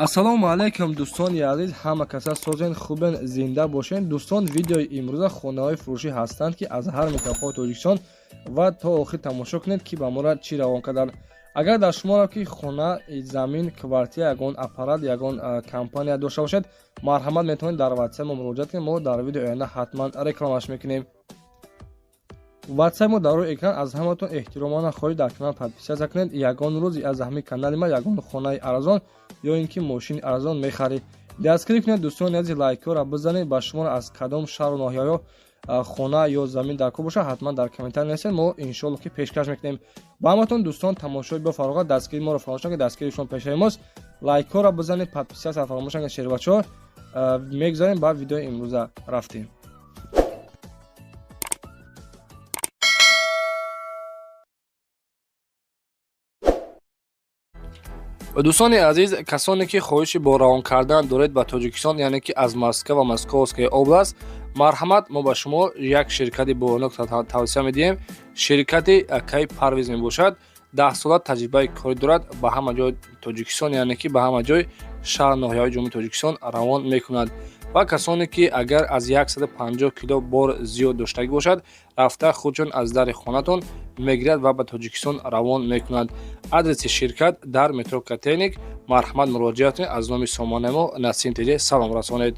ассалому алайкум дӯстони азиз, ҳама каса созен хубен, зинда бошен. дӯстон, видеои имрӯза хонаҳои фурӯшӣ ҳастанд ки аз ҳар минтақаҳои Тоҷикистон ва то охир тамошо кунед ки ба моро чӣ равон карданд. агар дар шуморо ки хона, замин, квартира, ягон аппарат, ягон компания дошта бошед, марҳамат метавонед дар ватсап мо муроҷиат кунед. мо дар видеои оянда ҳатман рекламаш мекунем. ватсап мо дар рӯи экран. аз ҳаматон эҳтиромона хоҳиш дар канал подписатсия кунед. ягон рӯзи аз ҳамин канали ма ягон хонаи арзон ё ин ки мошини арзон мехаред, дастгирӣ кунед. дӯстони азиз, лайкҳоро бизанед. ба шумо аз кадом шаҳру ноҳияҳо хона ё замин дар кор боша, ҳатман дар комментар нависед. мо иншоалло ки пешкаш мекунем. ба ҳаматон дӯстон, тамошои бафарғат, дастгирии моро фаромӯш накунед. дастгирии шумо пешаи мост. лайкҳоро бизанед, подписатсияро фаромӯш накунед. шербачаҳо мегзарем ба видеои имрӯза рафтем. дӯстони азиз, касоне ки хоҳиши бо равон кардан доред ба Тоҷикистон, яъне ки аз Москва ва Московская област, марҳамат, мо ба шумо як ширкати боронок тавсия медиҳем. ширкати Кай Парвиз мебошад. 10 сола таҷрибаи корӣ дорад. ба ҳама ҷои Тоҷикистон, яъне ки ба ҳама ҷои шаҳр ноҳияҳои ҷумҳурии Тоҷикистон равон мекунад. ва касоне ки агар аз 150 кило бор зиёд доштагӣ бошад, рафта худшон аз дари хонатон мегирад ва ба Тоҷикистон равон мекунад. адреси ширкат дар метро Котельник. марҳамат, муроҷиат кунед. аз номи сомонаи мо Насим Теҷе салом расонед.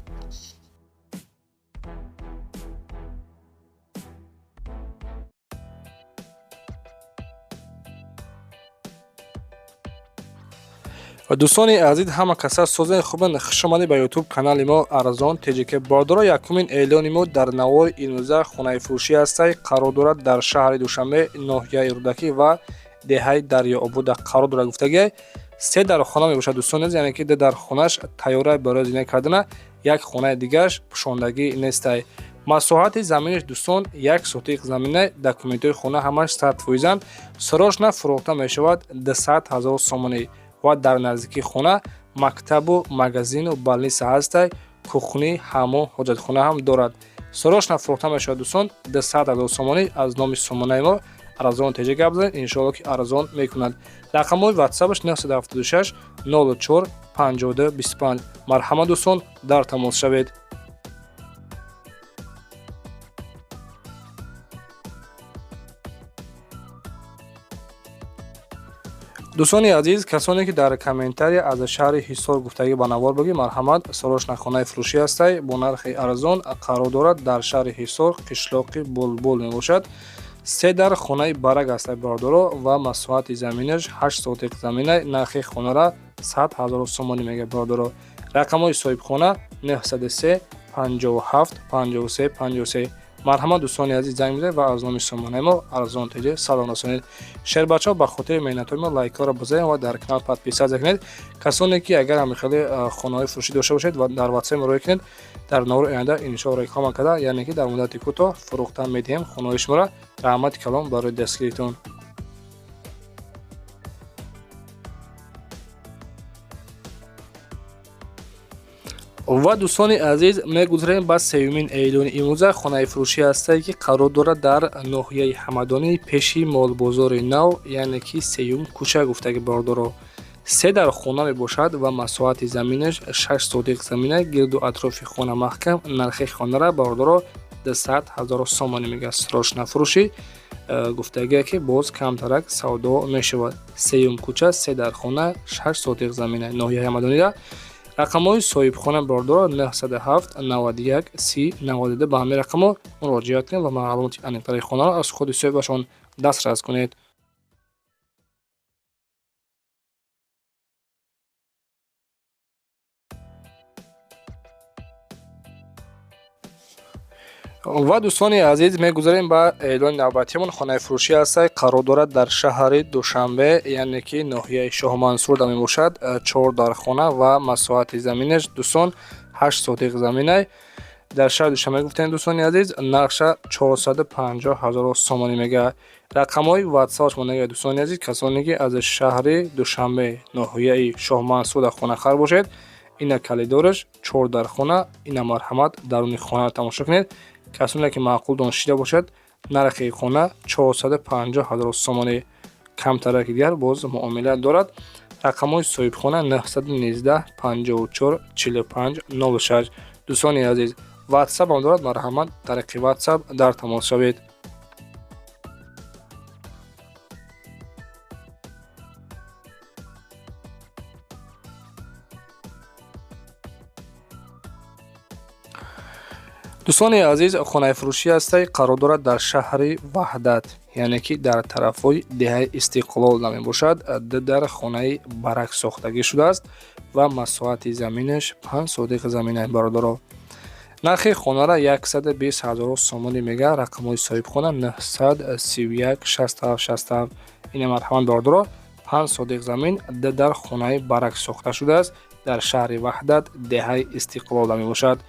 дӯстони азиз, ҳама каса созен хубен, хушомадед ба YouTube канали мо Арзон TJK Бордоро. якумин эълони мо дар навори имрӯза хонаи фурӯшӣ ҳастад. қарор дорад дар шаҳри Душанбе, ноҳияи Рӯдакӣ ва деҳаи Дарёобуда қарор дорад. гуфтагӣ се дар хона мебошад. дӯстони азиз, яъне ки дар хонаш тайёра барои зиндагӣ кардана, як хонаи дигараш пӯшондагӣ нестай. масоҳати заминаш дӯстон 1 сотиқ замина. документҳои хона ҳамаш 100%. срочно фурӯхта мешавад 200 000 сомонӣ. ва дар наздикии хона мактабу магазину балниса ҳастай. кухни, ҳаммом, ҳоҷатхона ҳам дорад. срочно фурӯхта мешавад дӯстон 200 000 сомонӣ. аз номи сомонаи мо Арзон TJK гап бизанед, иншоалло ки арзон мекунад. рақамҳои ватсапаш 976 04 52 25. марҳамат дӯстон, дар тамос шавед. дӯстони азиз, касоне ки дар комментария аз шаҳри Ҳисор гуфтагӣ ба навор бигӣ, марҳамат, срочно хонаи фурӯшӣ ҳастай. бо нархи арзон қарор дорад. дар шаҳри Ҳисор, қишлоқи Булбул мебошад. 3 дар хонаи барак ҳастай бордоро ва масоҳати заминаш 8 сотиқ замина. нархи хонара 100 000 сомонӣ мега бордоро. рақамҳои соҳибхона 903 57 53 53. марҳамат дӯстони азиз, занг бизанед ва аз номи сомонаи мо Арзон TJ салом расонед. шербачаҳо, ба хотири меҳнатҳои мо лайкҳоро бизанед ва дар канал подписатсия кунед. касоне ки агар ҳамихеле хонаҳои фурӯшӣ дошта бошед ва дар ватсап муроҷиат кунед, дар навори оянда иншоалло реклама карда, яъне ки дар муддати кӯтоҳ фурӯхта медиҳем хонаҳои шуморо. раҳмати калон барои дастгиритон. ва дӯстони азиз, мегузарем ба сеюмин эълони имрӯза. хонаи фурӯшӣ ҳастае ки қарор дорад дар ноҳияи Ҳамадонӣ, пеши молбозори нав, яъне ки сеюм кӯча гуфтаги бордоро. 3 дар хона мебошад ва масоҳати заминаш 6 сотиқ замина. гирду атрофи хона маҳкам. нархи хонара бордоро 200 000 сомонӣ мега. срочно фурӯшӣ гуфтагие ки боз камтарак савдо мешавад. сеюм кӯча, 3 дар хона, 6 сотиқ замина, ноҳияи Ҳамадонида. рақамҳои соҳибхона бордоро 907 91 30 92. ба ҳамин рақамҳо муроҷиат кунед ва маълумоти аниқтари хонаро аз худи соҳибашон дастрас кунед. ва дӯстони азиз, мегузарем ба эълони навбатиямон. хонаи фурӯшӣ ҳастай. қарор дорад дар шаҳри Душанбе, яъне ки ноҳияи Шоҳмансурда мебошад. 4 дар хона ва масоҳати заминаш дӯстон 8 сотиқ замина. дар шаҳри Душанбе гуфтем дӯстони азиз. нархша 450 000 сомонӣ мега. рақамҳои ватсапаш монага дӯстони азиз, касоне ки аз шаҳри Душанбе, ноҳияи Шоҳмансурда хонахар бошед, ина калидораш 4 дар хона. ина марҳамат, даруни хонаро тамошо кунед. касоне ки маъқул донишида бошад, нархи хона 450 000 сомонӣ. камтараки дигар боз муомила дорад. рақамҳои соҳибхона 919 54 45 06. дӯстони азиз, ватсап ҳам дорад. марҳамат, тариқи ватсап дар тамос шавед. дӯстони азиз, хонаи фурӯшӣ ҳастай қарор дорад дар шаҳри Ваҳдат, яъне ки дар тарафҳои деҳаи Истиқлол намебошад. Дар хонаи барак сохтагӣ шудааст ва масоҳати заминаш 5 сотиқ заминаи бародаро. нархи хонара 120 000 сомонӣ мега. рақамҳои соҳибхона 931 67 67. ина марҳамат бародаро, 5 сотиқ замин дар хонаи барак сохта шудааст. дар шаҳри Ваҳдат, деҳаи Истиқлол намебошад.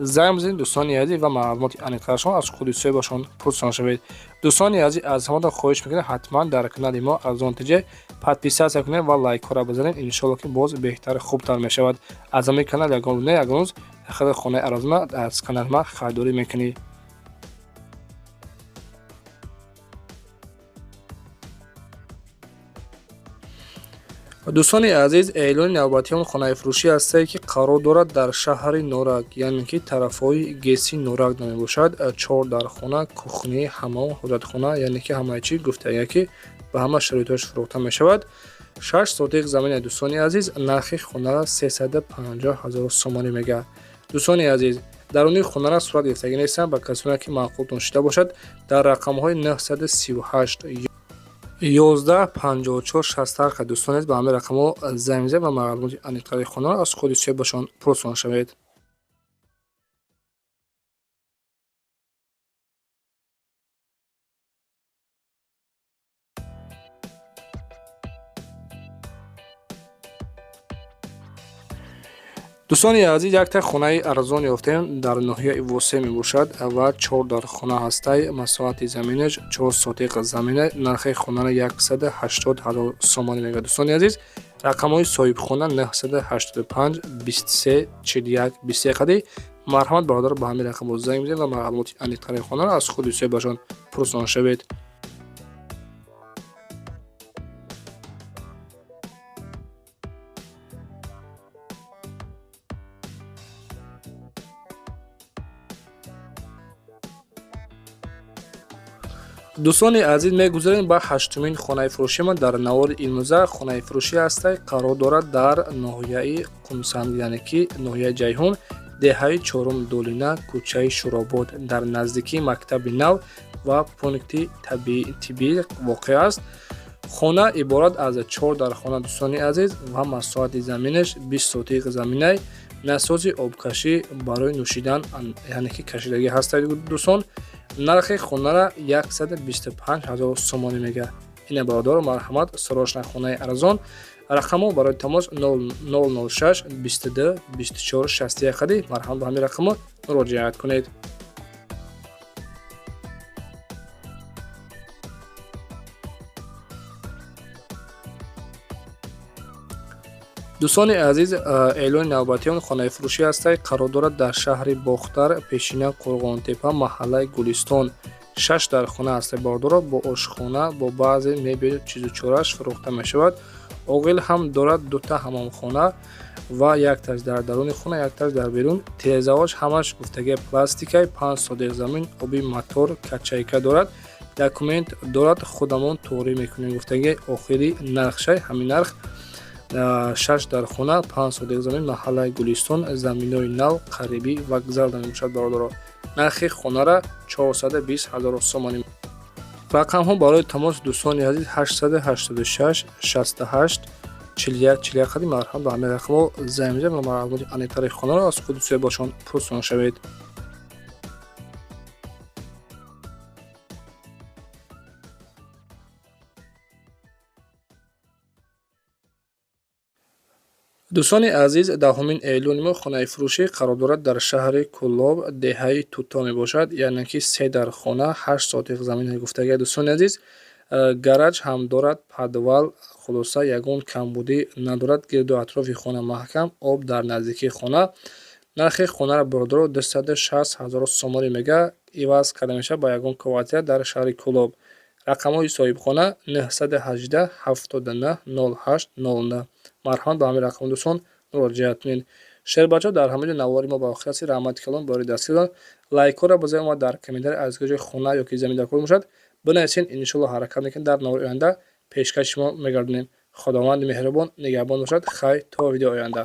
займ бизанед дӯстони азиз ва маълумоти аниқтарашон аз худи соҳибашон пурсон шавед. дӯстони азиз, аз ҳаматон хоҳиш мекунем ҳатман дар канали мо Арзон ТЖ подписатсия кунед ва лайкҳоро бизанед. иншоалло ки боз беҳтар хубтар мешавад. аз ҳамаи канал ягон рӯз хадаи хонаи арзона аз канали ма харидорӣ мекунед. дӯстони азиз, эълони навбатиён хонаи фурӯшӣ ҳастае ки қарор дорад дар шаҳри Норак, яъне ки тарафҳои ГС Норак намебошад. 4 дар хона, кухня, ҳаммом, ҳоҷатхона, яъне ки ҳамаи чӣ гуфтая ки ба ҳама шароитҳош фурӯхта мешавад. 6 сотиқ замин дӯстони азиз, нархи хонара 350 000 сомонӣ мега. дӯстони азиз, даруни хонара сурат гирифтагӣ нестанд ба касоне ки маъқултон шуда бошад. дар рақамҳои 938 11 54 60 дӯстон ба ҳамаи рақамҳо займ зед ва маълумоти аниқтари хонаро аз худи соҳибашон пурсон шавед. дӯстони азиз, якта хонаи арзон ёфтем дар ноҳияи Восе мебошад ва 4 дар хона ҳастай. масоҳати заминаш 4 сотиқ замина. нархи хонара 180 000 сомонӣ мега. дӯстони азиз, рақамҳои соҳибхона 985 23 41 21. марҳамат бародар, ба ҳамаи рақамҳо займ бизанед ва маълумоти аниқтари хонаро аз худи соҳибашон пурсон шавед. дӯстони азиз, мегузарем ба ҳаштумин хонаи фурӯшиамон дар навори имрӯза. хонаи фурӯшӣ ҳастай қарор дорад дар ноҳияи Қумсанд, яъне ки ноҳияи Ҷайҳун, деҳаи 4 Долина, кӯчаи Шуробод, дар наздикии мактаби нав ва пункти тиббӣ воқеъ аст. хона иборат аз 4 дар хона дӯстони азиз ва масоҳати заминаш 20 сотиқ заминай. насози обкашӣ барои нӯшидан, яъне ки кашидагӣ ҳастай дӯстон. нархи хонара 125 000 сомонӣ мега. ина бародар, марҳамат, сарошна хонаи арзон. рақамҳо барои тамос 006 22 24 61. марҳамат, ба ҳамин рақамҳо муроҷиат кунед. дӯстони азиз, эълони навбатиён хонаи фурӯшӣ ҳастай қарор дорад дар шаҳри Бохтар, пешина Қурғонтепа, маҳаллаи Гулистон. 6 дар хона ҳастай бародаро, бо ошхона, бо баъзе мебели чизучорааш фурӯхта мешавад. оғил ҳам дорад, 2 ҳамомхона ва якташ дар даруни хона, якташ дар берун. тирезаҳош ҳамаш гуфтагии пластикаи 5 сотиқ замин, оби мотор, качайка дорад. документ дорад, худамон тоғрӣ мекунем. гуфтагии охири нархшай ҳамин нарх. 6 дар хона, 5 сотиқ замин, маҳаллаи Гулистон, заминои нав, қарибӣ вокзал намебошад бародаро. нархи хонара 420 000 сомонӣ. рақамҳо барои тамос дӯстони азиз 886 68 41 41. марҳамат, ба ҳамаи рақамҳо займ зед ва маълумоти аниқтари хонаро аз худи соҳибашон пурсон шавед. дӯстони азиз, 10 эълони мо хонаи фурӯшӣ қарор дорад дар шаҳри Кӯллоб, деҳаи Туто мебошад, яъне ки 3 дар хона, 8 сотиқ замин гуфтагии дӯстони азиз. гараҷ ҳам дорад, подвал, хулоса ягон камбудӣ надорад. гирду атрофи хона маҳкам, об дар наздикии хона. нархи хонаро бародаро 260 000 сомонӣ мега. иваз карда мешавад ба ягон квартира дар шаҳри Кӯллоб. рақамҳои соҳибхона 918 79 08 09. марҳамат ба ҳамаи рақамҳои дӯстон муроҷиат кунед. Шербаҷо дар ҳамаҷо навори мо ба охир раси раҳмати калон бори дастгирдан лайкҳоро ба зай омад дар комментария аз ҷои хона ёки замин дар кор бошад бинависед. Иншоалло ҳаракат мекунем дар навори оянда пешкаши шумо мегардонем. худованди меҳрубон нигаҳбон бошад. Хайр то видеои оянда.